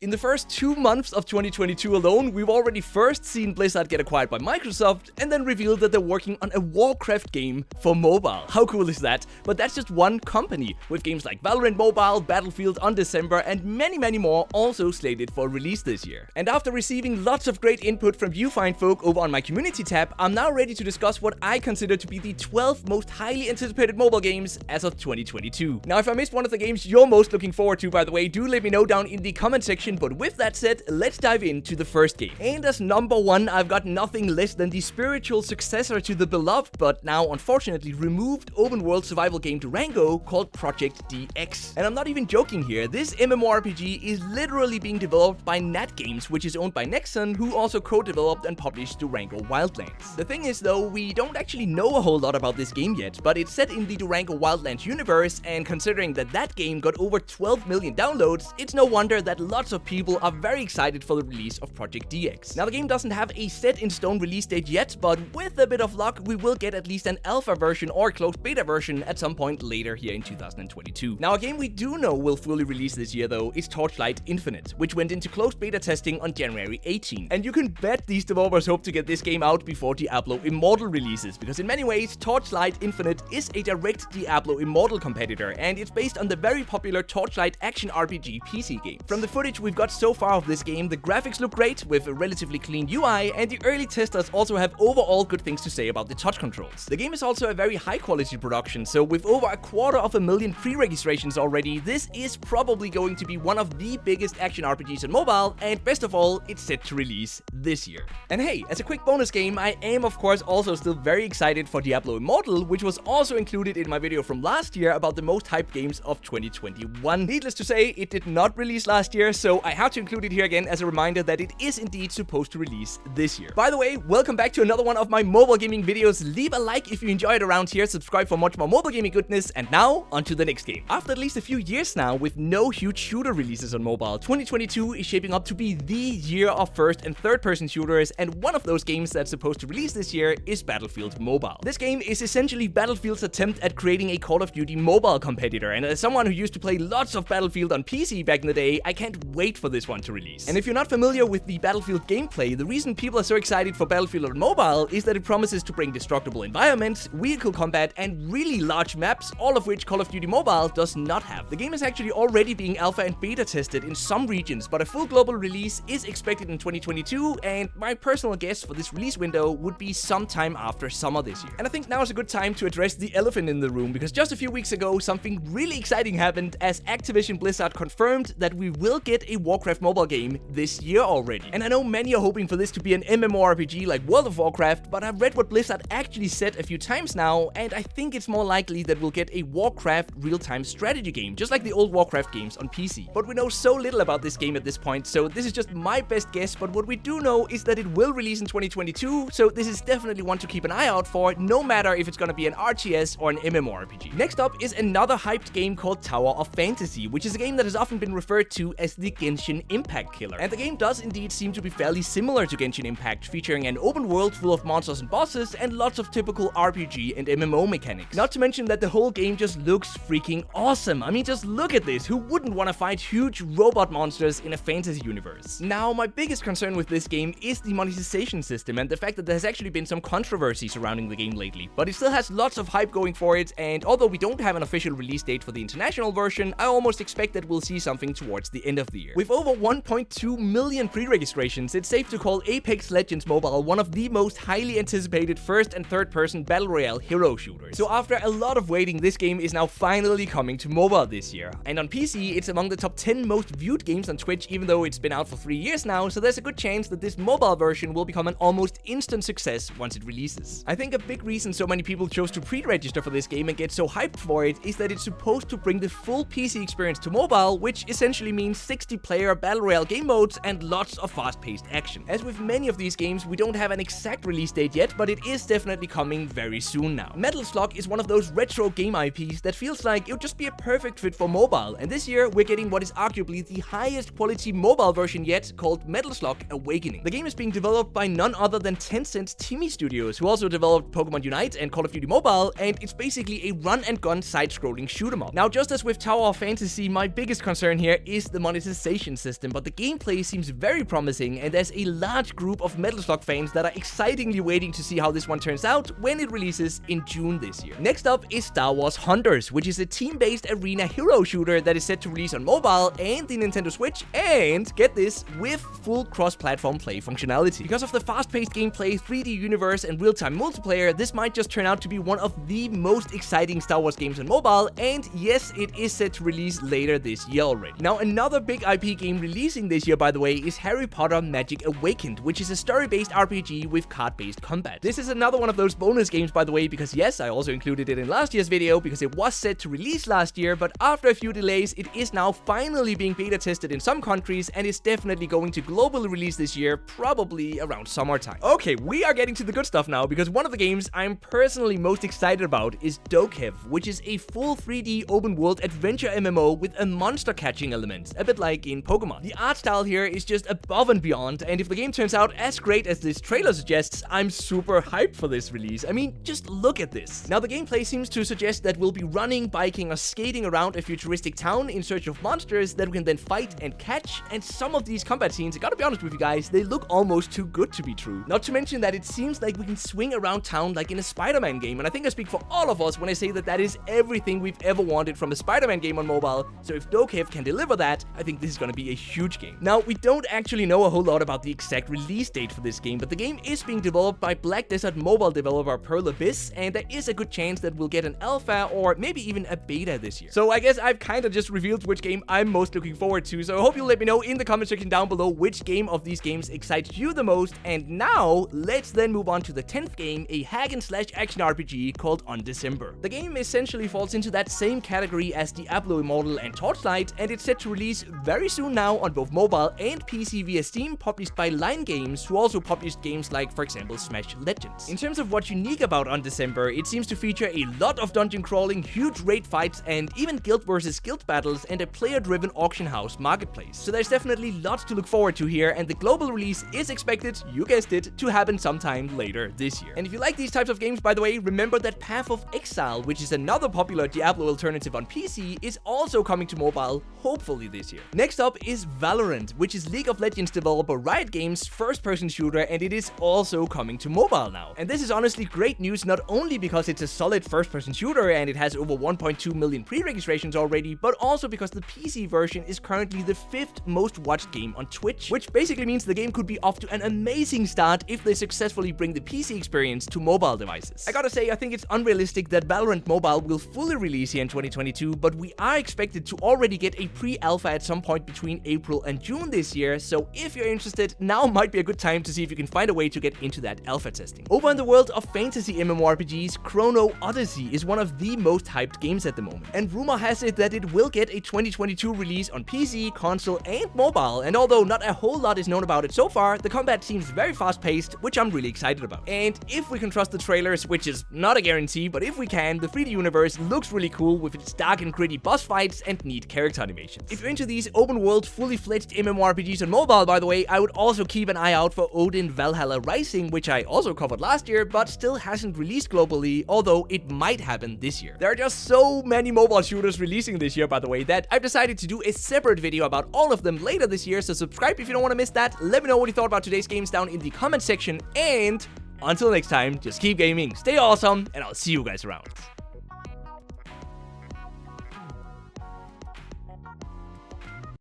In the first 2 months of 2022 alone, we've already first seen Blizzard get acquired by Microsoft and then revealed that they're working on a Warcraft game for mobile. How cool is that? But that's just one company, with games like Valorant Mobile, Battlefield, Undecember, and many more also slated for release this year. And after receiving lots of great input from you fine folk over on my community tab, I'm now ready to discuss what I consider to be the 12 most highly anticipated mobile games as of 2022. Now, if I missed one of the games you're most looking forward to, by the way, do let me know down in the comment section. But with that said, let's dive into the first game. And as number one, I've got nothing less than the spiritual successor to the beloved, but now unfortunately removed open world survival game Durango called Project DX. And I'm not even joking here, this MMORPG is literally being developed by Nat Games, which is owned by Nexon, who also co-developed and published Durango Wildlands. The thing is though, we don't actually know a whole lot about this game yet, but it's set in the Durango Wildlands universe, and considering that game got over 12 million downloads, it's no wonder that lots of people are very excited for the release of Project DX. Now, the game doesn't have a set-in-stone release date yet, but with a bit of luck, we will get at least an alpha version or closed beta version at some point later here in 2022. Now, a game we do know will fully release this year though is Torchlight Infinite, which went into closed beta testing on January 18. And you can bet these developers hope to get this game out before Diablo Immortal releases, because in many ways, Torchlight Infinite is a direct Diablo Immortal competitor, and it's based on the very popular Torchlight action RPG PC game. From the footage we've got so far of this game, the graphics look great with a relatively clean UI, and the early testers also have overall good things to say about the touch controls. The game is also a very high quality production, so with over 250,000 pre-registrations already, this is probably going to be one of the biggest action RPGs on mobile, and best of all, it's set to release this year. And hey, as a quick bonus game, I am of course also still very excited for Diablo Immortal, which was also included in my video from last year about the most hyped games of 2021. Needless to say, it did not release last year, so I have to include it here again as a reminder that it is indeed supposed to release this year. By the way, welcome back to another one of my mobile gaming videos. Leave a like if you enjoy it around here, subscribe for much more mobile gaming goodness, and now on to the next game. After at least a few years now with no huge shooter releases on mobile, 2022 is shaping up to be the year of first and third person shooters, and one of those games that's supposed to release this year is Battlefield Mobile. This game is essentially Battlefield's attempt at creating a Call of Duty mobile competitor, and as someone who used to play lots of Battlefield on PC back in the day, I can't wait for this one to release. And if you're not familiar with the Battlefield gameplay, the reason people are so excited for Battlefield on mobile is that it promises to bring destructible environments, vehicle combat, and really large maps, all of which Call of Duty Mobile does not have. The game is actually already being alpha and beta tested in some regions, but a full global release is expected in 2022, and my personal guess for this release window would be sometime after summer this year. And I think now is a good time to address the elephant in the room, because just a few weeks ago, something really exciting happened as Activision Blizzard confirmed that we will get a Warcraft mobile game this year already. And I know many are hoping for this to be an MMORPG like World of Warcraft, but I've read what Blizzard actually said a few times now, and I think it's more likely that we'll get a Warcraft real-time strategy game, just like the old Warcraft games on PC. But we know so little about this game at this point, so this is just my best guess, but what we do know is that it will release in 2022, so this is definitely one to keep an eye out for, no matter if it's gonna be an RTS or an MMORPG. Next up is another hyped game called Tower of Fantasy, which is a game that has often been referred to as the Genshin Impact killer. And the game does indeed seem to be fairly similar to Genshin Impact, featuring an open world full of monsters and bosses and lots of typical RPG and MMO mechanics. Not to mention that the whole game just looks freaking awesome. I mean, just look at this. Who wouldn't want to fight huge robot monsters in a fantasy universe? Now, my biggest concern with this game is the monetization system and the fact that there has actually been some controversy surrounding the game lately. But it still has lots of hype going for it, and although we don't have an official release date for the international version, I almost expect that we'll see something towards the end of the year. With over 1.2 million pre-registrations, it's safe to call Apex Legends Mobile one of the most highly anticipated first and third person battle royale hero shooters. So after a lot of waiting, this game is now finally coming to mobile this year. And on PC, it's among the top 10 most viewed games on Twitch, even though it's been out for 3 years now, so there's a good chance that this mobile version will become an almost instant success once it releases. I think a big reason so many people chose to pre-register for this game and get so hyped for it is that it's supposed to bring the full PC experience to mobile, which essentially means 60-player battle royale game modes and lots of fast-paced action. As with many of these games, we don't have an exact release date yet, but it is definitely coming very soon now. Metal Slug is one of those retro game IPs that feels like it would just be a perfect fit for mobile, and this year we're getting what is arguably the highest quality mobile version yet, called Metal Slug Awakening. The game is being developed by none other than Tencent's Timmy Studios, who also developed Pokemon Unite and Call of Duty Mobile, and it's basically a run-and-gun side-scrolling shoot-'em-up. Now, just as with Tower of Fantasy, my biggest concern here is the monetization simulation system, but the gameplay seems very promising, and there's a large group of Metal Slug fans that are excitingly waiting to see how this one turns out when it releases in June this year. Next up is Star Wars Hunters, which is a team-based arena hero shooter that is set to release on mobile and the Nintendo Switch, and get this, with full cross-platform play functionality. Because of the fast-paced gameplay, 3D universe, and real-time multiplayer, this might just turn out to be one of the most exciting Star Wars games on mobile, and yes, it is set to release later this year already. Now, another big IP game releasing this year, by the way, is Harry Potter Magic Awakened, which is a story-based RPG with card-based combat. This is another one of those bonus games, by the way, because yes, I also included it in last year's video because it was set to release last year, but after a few delays, it is now finally being beta tested in some countries, and is definitely going to globally release this year, probably around summertime. Okay, we are getting to the good stuff now, because one of the games I'm personally most excited about is DokeV, which is a full 3D open-world adventure MMO with a monster catching element, a bit like in Pokemon. The art style here is just above and beyond, and if the game turns out as great as this trailer suggests, I'm super hyped for this release. I mean, just look at this. Now, the gameplay seems to suggest that we'll be running, biking, or skating around a futuristic town in search of monsters that we can then fight and catch, and some of these combat scenes, I gotta be honest with you guys, they look almost too good to be true. Not to mention that it seems like we can swing around town like in a Spider-Man game, and I think I speak for all of us when I say that that is everything we've ever wanted from a Spider-Man game on mobile, so if DokeV can deliver that, I think this is gonna be a huge game. Now, we don't actually know a whole lot about the exact release date for this game, but the game is being developed by Black Desert Mobile developer Pearl Abyss, and there is a good chance that we'll get an alpha or maybe even a beta this year. So I guess I've kind of just revealed which game I'm most looking forward to, so I hope you'll let me know in the comment section down below which game of these games excites you the most. And now, let's then move on to the 10th game, a hack-and-slash action RPG called Undecember. The game essentially falls into that same category as Diablo Immortal and Torchlight, and it's set to release very soon now on both mobile and PC via Steam, published by Line Games, who also published games like, for example, Smash Legends. In terms of what's unique about Undecember, it seems to feature a lot of dungeon crawling, huge raid fights, and even guild versus guild battles, and a player-driven auction house marketplace. So there's definitely lots to look forward to here, and the global release is expected, you guessed it, to happen sometime later this year. And if you like these types of games, by the way, remember that Path of Exile, which is another popular Diablo alternative on PC, is also coming to mobile, hopefully this year. Next up is Valorant, which is League of Legends developer Riot Games' first-person shooter, and it is also coming to mobile now. And this is honestly great news, not only because it's a solid first-person shooter and it has over 1.2 million pre-registrations already, but also because the PC version is currently the 5th most watched game on Twitch, which basically means the game could be off to an amazing start if they successfully bring the PC experience to mobile devices. I gotta say, I think it's unrealistic that Valorant Mobile will fully release here in 2022, but we are expected to already get a pre-alpha at some point between April and June this year, so if you're interested, now might be a good time to see if you can find a way to get into that alpha testing. Over in the world of fantasy MMORPGs, Chrono Odyssey is one of the most hyped games at the moment, and rumor has it that it will get a 2022 release on PC, console, and mobile, and although not a whole lot is known about it so far, the combat seems very fast-paced, which I'm really excited about. And if we can trust the trailers, which is not a guarantee, but if we can, the 3D universe looks really cool with its dark and gritty boss fights and neat character animations. If you're into these open-world, fully-fledged MMORPGs on mobile, by the way, I would also keep an eye out for Odin Valhalla Rising, which I also covered last year, but still hasn't released globally, although it might happen this year. There are just so many mobile shooters releasing this year, by the way, that I've decided to do a separate video about all of them later this year, so subscribe if you don't want to miss that. Let me know what you thought about today's games down in the comment section, and until next time, just keep gaming, stay awesome, and I'll see you guys around.